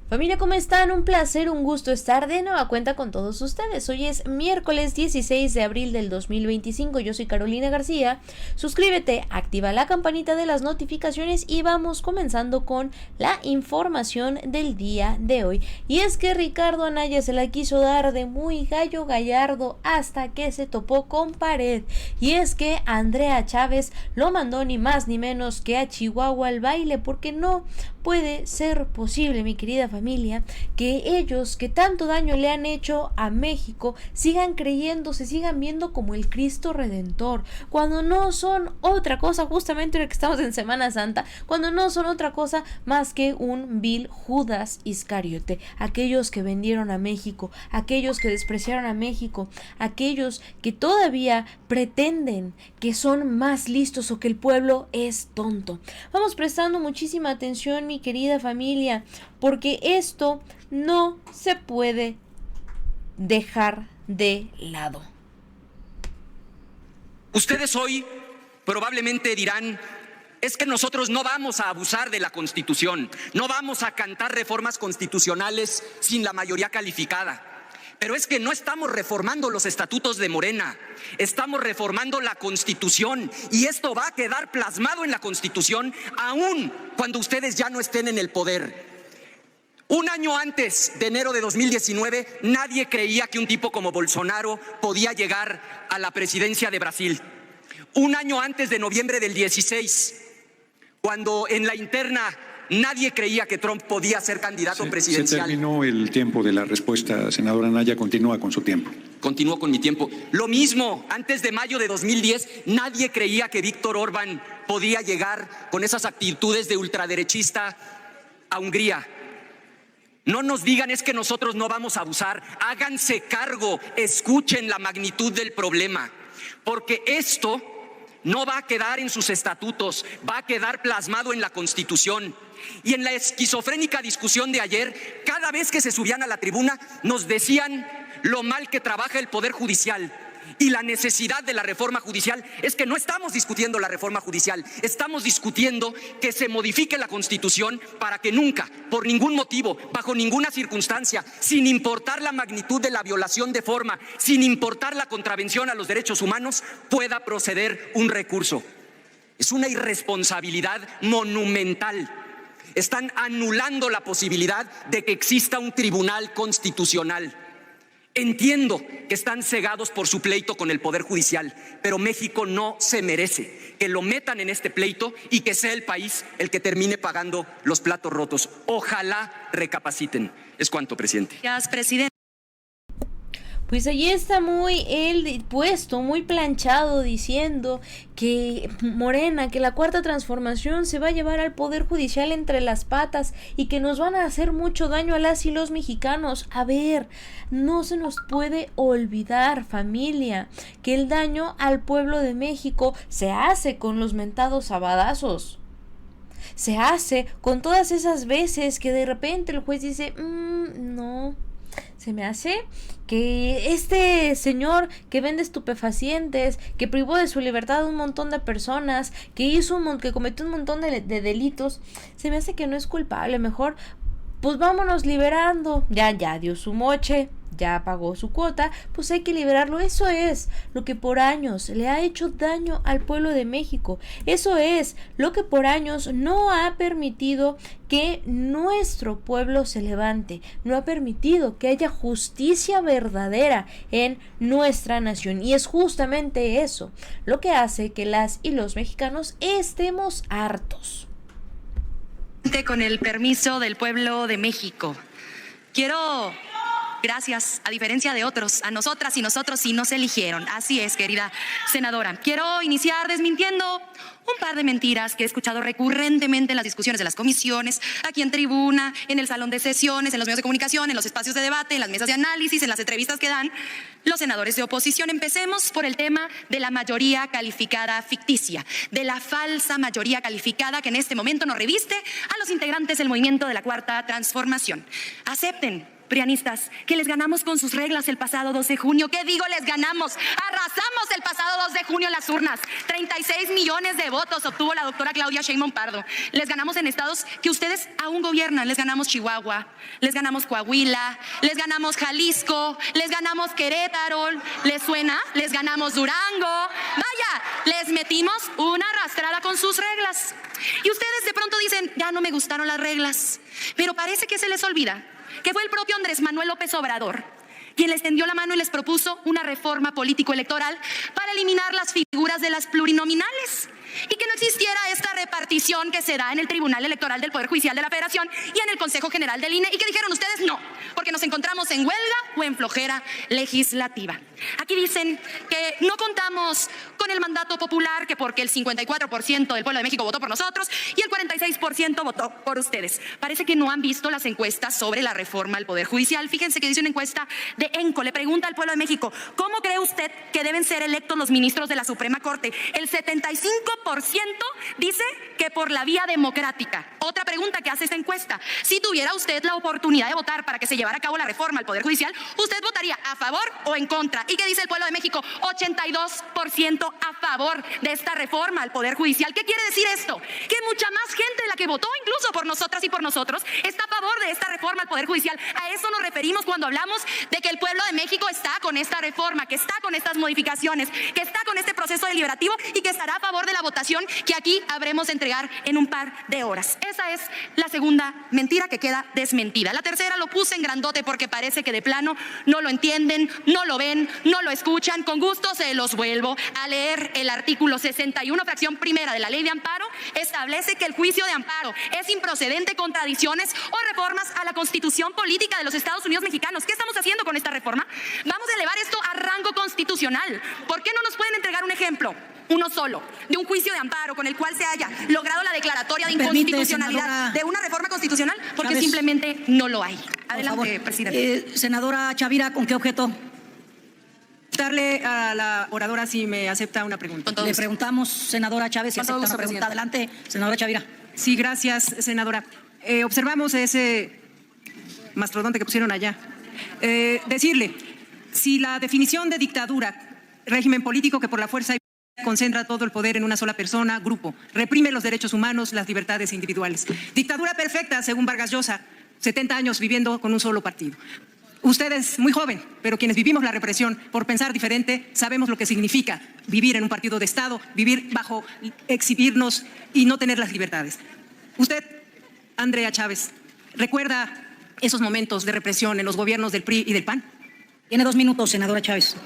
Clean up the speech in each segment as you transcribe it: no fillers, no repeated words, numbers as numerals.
Familia, ¿cómo están? Un placer, un gusto estar de nueva cuenta con todos ustedes. Hoy es miércoles 16 de abril del 2025. Yo soy Carolina García. Suscríbete, activa la campanita de las notificaciones y vamos comenzando con la información del día de hoy. Y es que Ricardo Anaya se la quiso dar de muy gallo gallardo hasta que se topó con pared. Y es que Andrea Chávez lo mandó ni más ni menos que a Chihuahua al baile, porque no puede ser posible, mi querida familia, que ellos que tanto daño le han hecho a México sigan creyendo, se sigan viendo como el Cristo Redentor, cuando no son otra cosa, justamente ahora que estamos en Semana Santa, cuando no son otra cosa más que un vil Judas Iscariote. Aquellos que vendieron a México, aquellos que despreciaron a México, aquellos que todavía pretenden que son más listos o que el pueblo es tonto. Vamos prestando muchísima atención, mi querida familia, porque esto no se puede dejar de lado. Ustedes hoy probablemente dirán: es que nosotros no vamos a abusar de la Constitución, no vamos a cantar reformas constitucionales sin la mayoría calificada. Pero es que no estamos reformando los estatutos de Morena, estamos reformando la Constitución, y esto va a quedar plasmado en la Constitución aún cuando ustedes ya no estén en el poder. Un año antes de enero de 2019, nadie creía que un tipo como Bolsonaro podía llegar a la presidencia de Brasil. Un año antes de noviembre del 16, cuando en la interna nadie creía que Trump podía ser candidato presidencial. Se terminó el tiempo de la respuesta, senadora Anaya. Continúa con su tiempo. Continúo con mi tiempo. Lo mismo, antes de mayo de 2010, nadie creía que Víctor Orbán podía llegar con esas actitudes de ultraderechista a Hungría. No nos digan es que nosotros no vamos a abusar. Háganse cargo, escuchen la magnitud del problema, porque esto no va a quedar en sus estatutos, va a quedar plasmado en la Constitución. Y en la esquizofrénica discusión de ayer, cada vez que se subían a la tribuna, nos decían lo mal que trabaja el Poder Judicial y la necesidad de la reforma judicial. Es que no estamos discutiendo la reforma judicial, estamos discutiendo que se modifique la Constitución para que nunca, por ningún motivo, bajo ninguna circunstancia, sin importar la magnitud de la violación de forma, sin importar la contravención a los derechos humanos, pueda proceder un recurso. Es una irresponsabilidad monumental. Están anulando la posibilidad de que exista un tribunal constitucional. Entiendo que están cegados por su pleito con el Poder Judicial, pero México no se merece que lo metan en este pleito y que sea el país el que termine pagando los platos rotos. Ojalá recapaciten. Es cuanto, presidente. Gracias, presidente. Pues allí está muy él puesto, muy planchado, diciendo que Morena, que la cuarta transformación se va a llevar al Poder Judicial entre las patas y que nos van a hacer mucho daño a las y los mexicanos. A ver, no se nos puede olvidar, familia, que el daño al pueblo de México se hace con los mentados sabadazos. Se hace con todas esas veces que de repente el juez dice, no, se me hace que este señor que vende estupefacientes, que privó de su libertad a un montón de personas, que cometió un montón de delitos, se me hace que no es culpable. Mejor, pues vámonos liberando. Ya dio su moche, ya pagó su cuota, pues hay que liberarlo. Eso es lo que por años le ha hecho daño al pueblo de México. Eso es lo que por años no ha permitido que nuestro pueblo se levante, no ha permitido que haya justicia verdadera en nuestra nación. Y es justamente eso lo que hace que las y los mexicanos estemos hartos. Con el permiso del pueblo de México, gracias, a diferencia de otros, a nosotras y nosotros sí nos eligieron. Así es, querida senadora. Quiero iniciar desmintiendo un par de mentiras que he escuchado recurrentemente en las discusiones de las comisiones, aquí en tribuna, en el salón de sesiones, en los medios de comunicación, en los espacios de debate, en las mesas de análisis, en las entrevistas que dan los senadores de oposición. Empecemos por el tema de la mayoría calificada ficticia, de la falsa mayoría calificada que en este momento nos reviste a los integrantes del movimiento de la Cuarta Transformación. Acepten prianistas, que les ganamos con sus reglas el pasado 2 de junio. ¿Qué digo? Les ganamos. Arrasamos el pasado 2 de junio en las urnas. 36 millones de votos obtuvo la doctora Claudia Sheinbaum Pardo. Les ganamos en estados que ustedes aún gobiernan. Les ganamos Chihuahua, les ganamos Coahuila, les ganamos Jalisco, les ganamos Querétaro. ¿Les suena? Les ganamos Durango. Vaya, les metimos una arrastrada con sus reglas. Y ustedes de pronto dicen, ya no me gustaron las reglas. Pero parece que se les olvida que fue el propio Andrés Manuel López Obrador quien les tendió la mano y les propuso una reforma político-electoral para eliminar las figuras de las plurinominales y que no existiera esta repartición que se da en el Tribunal Electoral del Poder Judicial de la Federación y en el Consejo General del INE, y que dijeron ustedes no, porque nos encontramos en huelga o en flojera legislativa. Aquí dicen que no contamos con el mandato popular, que porque el 54% del pueblo de México votó por nosotros y el 46% votó por ustedes. Parece que no han visto las encuestas sobre la reforma al Poder Judicial. Fíjense que dice una encuesta de ENCO, le pregunta al pueblo de México, ¿cómo cree usted que deben ser electos los ministros de la Suprema Corte? El 75% dice que por la vía democrática. Otra pregunta que hace esta encuesta, si tuviera usted la oportunidad de votar para que se llevara a cabo la reforma al Poder Judicial, ¿usted votaría a favor o en contra? ¿Y qué dice el pueblo de México? 82% a favor de esta reforma al Poder Judicial. ¿Qué quiere decir esto? Que mucha más gente de la que votó incluso por nosotras y por nosotros está a favor de esta reforma al Poder Judicial. A eso nos referimos cuando hablamos de que el pueblo de México está con esta reforma, que está con estas modificaciones, que está con este proceso deliberativo y que estará a favor de la votación que aquí habremos de entregar en un par de horas. Esa es la segunda mentira que queda desmentida. La tercera lo puse en grandote porque parece que de plano no lo entienden, no lo ven, no lo escuchan. Con gusto se los vuelvo a leer. El artículo 61, fracción primera de la Ley de Amparo establece que el juicio de amparo es improcedente con tradiciones o reformas a la Constitución Política de los Estados Unidos Mexicanos. ¿Qué estamos haciendo con esta reforma? Vamos a elevar esto a rango constitucional. ¿Por qué no nos pueden entregar un ejemplo? Uno solo, de un juicio de amparo con el cual se haya logrado la declaratoria de inconstitucionalidad de una reforma constitucional, porque Chávez, simplemente no lo hay. Adelante, presidente. Senadora Chavira, ¿con qué objeto? Darle a la oradora si me acepta una pregunta. Le preguntamos, senadora Chávez, si acepta una pregunta. Adelante, senadora Chavira. Sí, gracias, senadora. Observamos ese mastodonte que pusieron allá. Decirle, si la definición de dictadura, régimen político que por la fuerza concentra todo el poder en una sola persona, grupo, reprime los derechos humanos, las libertades individuales. Dictadura perfecta, según Vargas Llosa, 70 años viviendo con un solo partido. Usted es muy joven, pero quienes vivimos la represión por pensar diferente sabemos lo que significa vivir en un partido de Estado, vivir bajo exhibirnos y no tener las libertades. Usted, Andrea Chávez, ¿recuerda esos momentos de represión en los gobiernos del PRI y del PAN? Tiene 2 minutos, senadora Chávez.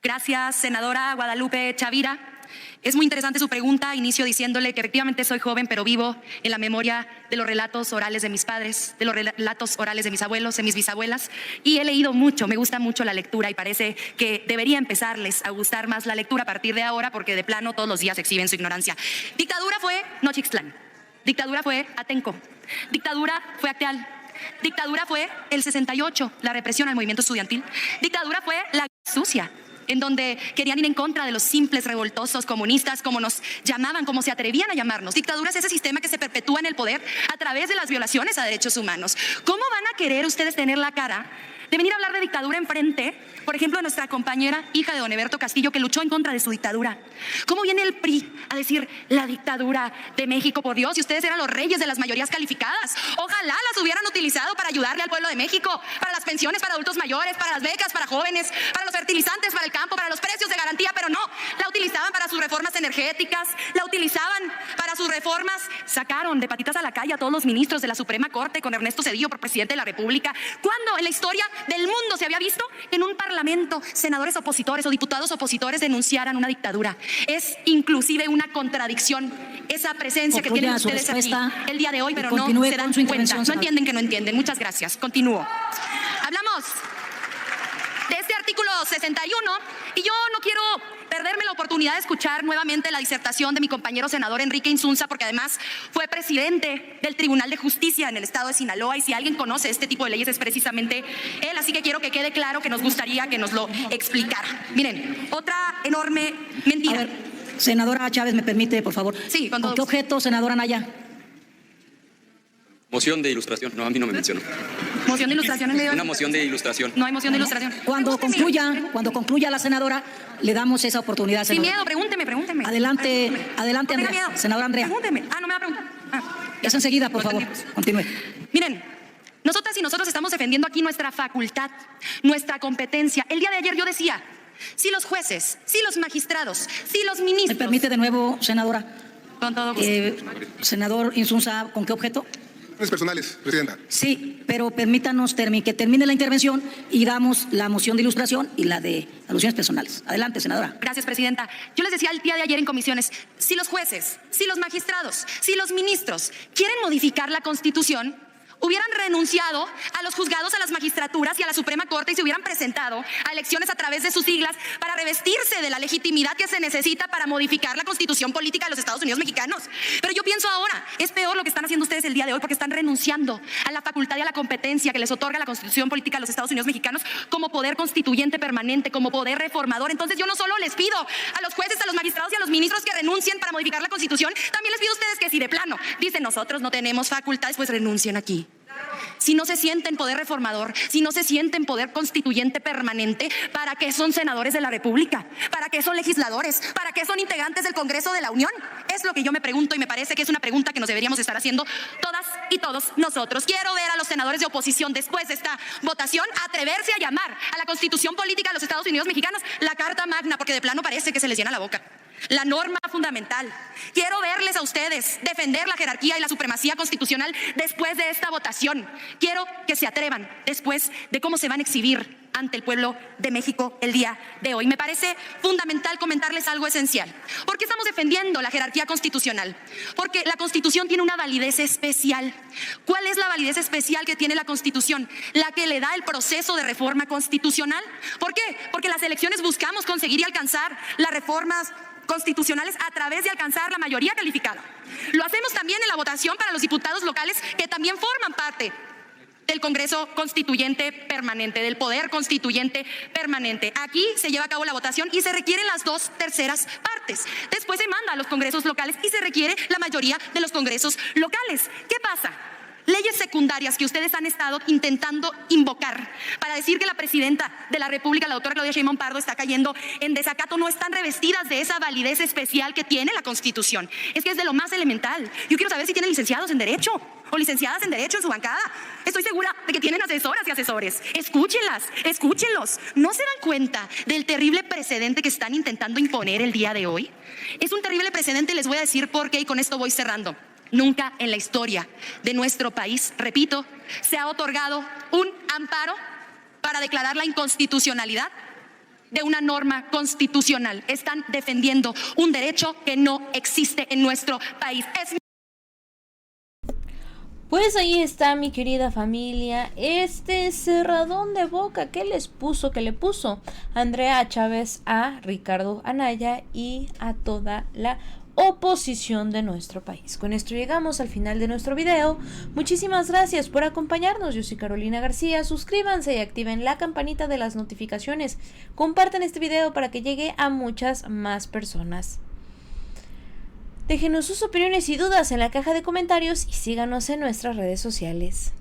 Gracias, senadora Guadalupe Chavira. Es muy interesante su pregunta. Inicio diciéndole que efectivamente soy joven, pero vivo en la memoria de los relatos orales de mis padres, de los relatos orales de mis abuelos, de mis bisabuelas, y he leído mucho, me gusta mucho la lectura y parece que debería empezarles a gustar más la lectura a partir de ahora, porque de plano todos los días exhiben su ignorancia. Dictadura fue Nochixtlán, dictadura fue Atenco, dictadura fue Acteal, dictadura fue el 68, la represión al movimiento estudiantil, dictadura fue la sucia, en donde querían ir en contra de los simples revoltosos comunistas, como nos llamaban, como se atrevían a llamarnos. Dictadura es ese sistema que se perpetúa en el poder a través de las violaciones a derechos humanos. ¿Cómo van a querer ustedes tener la cara de venir a hablar de dictadura enfrente, por ejemplo, de nuestra compañera, hija de don Eberto Castillo, que luchó en contra de su dictadura? ¿Cómo viene el PRI a decir la dictadura de México? Por Dios, si ustedes eran los reyes de las mayorías calificadas, ojalá las hubieran utilizado para ayudarle al pueblo de México, para las pensiones para adultos mayores, para las becas para jóvenes, para los fertilizantes, para el campo, para los precios de garantía, pero no, la utilizaban para sus reformas energéticas, la utilizaban para sus reformas. Sacaron de patitas a la calle a todos los ministros de la Suprema Corte con Ernesto Zedillo por presidente de la República. ¿Cuándo en la historia del mundo se había visto en un parlamento senadores opositores o diputados opositores denunciaran una dictadura? Es inclusive una contradicción esa presencia que tienen ustedes aquí el día de hoy, pero no se dan cuenta, no entienden que no entienden. Muchas gracias. Continúo. Hablamos de este artículo 61 y yo no quiero perderme la oportunidad de escuchar nuevamente la disertación de mi compañero senador Enrique Insunza, porque además fue presidente del Tribunal de Justicia en el estado de Sinaloa, y si alguien conoce este tipo de leyes es precisamente él, así que quiero que quede claro que nos gustaría que nos lo explicara. Miren, otra enorme mentira. A ver, senadora Chávez, ¿me permite, por favor? Sí, con ¿Con qué objeto, senadora Naya? Moción de ilustración. No, a mí no me mencionó. Moción de ilustración en medio. Una moción de ilustración. No hay moción de ilustración. Cuando concluya la senadora, le damos esa oportunidad, Sin senadora. miedo, pregúnteme. Adelante, No tenga Andrea. miedo. Senadora Andrea. Pregúnteme. No me va a preguntar. Es enseguida, por favor. Continúe. Miren, nosotras y nosotros estamos defendiendo aquí nuestra facultad, nuestra competencia. El día de ayer yo decía, si los jueces, si los magistrados, si los ¿Me ministros... permite de nuevo, senadora? Con todo gusto. Senador Insunza, ¿con qué objeto? Personales, presidenta. Sí, pero permítanos que termine la intervención y damos la moción de ilustración y la de alusiones personales. Adelante, senadora. Gracias, presidenta. Yo les decía el día de ayer en comisiones, si los jueces, si los magistrados, si los ministros quieren modificar la Constitución, hubieran renunciado a los juzgados, a las magistraturas y a la Suprema Corte y se hubieran presentado a elecciones a través de sus siglas para revestirse de la legitimidad que se necesita para modificar la Constitución política de los Estados Unidos mexicanos. Pero yo pienso ahora, es peor lo que están haciendo ustedes el día de hoy porque están renunciando a la facultad y a la competencia que les otorga la Constitución política de los Estados Unidos mexicanos como poder constituyente permanente, como poder reformador. Entonces yo no solo les pido a los jueces, a los magistrados y a los ministros que renuncien para modificar la Constitución, también les pido a ustedes que si de plano dicen nosotros no tenemos facultades, pues renuncien aquí. Si no se sienten poder reformador, si no se sienten poder constituyente permanente, ¿para qué son senadores de la República? ¿Para qué son legisladores? ¿Para qué son integrantes del Congreso de la Unión? Es lo que yo me pregunto y me parece que es una pregunta que nos deberíamos estar haciendo todas y todos nosotros. Quiero ver a los senadores de oposición después de esta votación atreverse a llamar a la Constitución política de los Estados Unidos mexicanos la Carta Magna, porque de plano parece que se les llena la boca. La norma fundamental. Quiero verles a ustedes defender la jerarquía y la supremacía constitucional después de esta votación. Quiero que se atrevan después de cómo se van a exhibir ante el pueblo de México el día de hoy. Me parece fundamental comentarles algo esencial. ¿Por qué estamos defendiendo la jerarquía constitucional? Porque la Constitución tiene una validez especial. ¿Cuál es la validez especial que tiene la Constitución? La que le da el proceso de reforma constitucional. ¿Por qué? Porque en las elecciones buscamos conseguir y alcanzar las reformas constitucionales a través de alcanzar la mayoría calificada. Lo hacemos también en la votación para los diputados locales que también forman parte del Congreso Constituyente Permanente, del Poder Constituyente Permanente. Aquí se lleva a cabo la votación y se requieren las 2/3 partes. Después se manda a los congresos locales y se requiere la mayoría de los congresos locales. ¿Qué pasa? Leyes secundarias que ustedes han estado intentando invocar para decir que la presidenta de la República, la doctora Claudia Sheinbaum Pardo, está cayendo en desacato, no están revestidas de esa validez especial que tiene la Constitución. Es que es de lo más elemental. Yo quiero saber si tienen licenciados en Derecho o licenciadas en Derecho en su bancada. Estoy segura de que tienen asesoras y asesores. Escúchenlas, escúchenlos. ¿No se dan cuenta del terrible precedente que están intentando imponer el día de hoy? Es un terrible precedente y les voy a decir por qué y con esto voy cerrando. Nunca en la historia de nuestro país, repito, se ha otorgado un amparo para declarar la inconstitucionalidad de una norma constitucional. Están defendiendo un derecho que no existe en nuestro país. Pues ahí está, mi querida familia, este cerradón de boca que le puso Andrea Chávez a Ricardo Anaya y a toda la oposición de nuestro país. Con esto llegamos al final de nuestro video. Muchísimas gracias por acompañarnos. Yo soy Carolina García. Suscríbanse y activen la campanita de las notificaciones. Compartan este video para que llegue a muchas más personas. Déjenos sus opiniones y dudas en la caja de comentarios y síganos en nuestras redes sociales.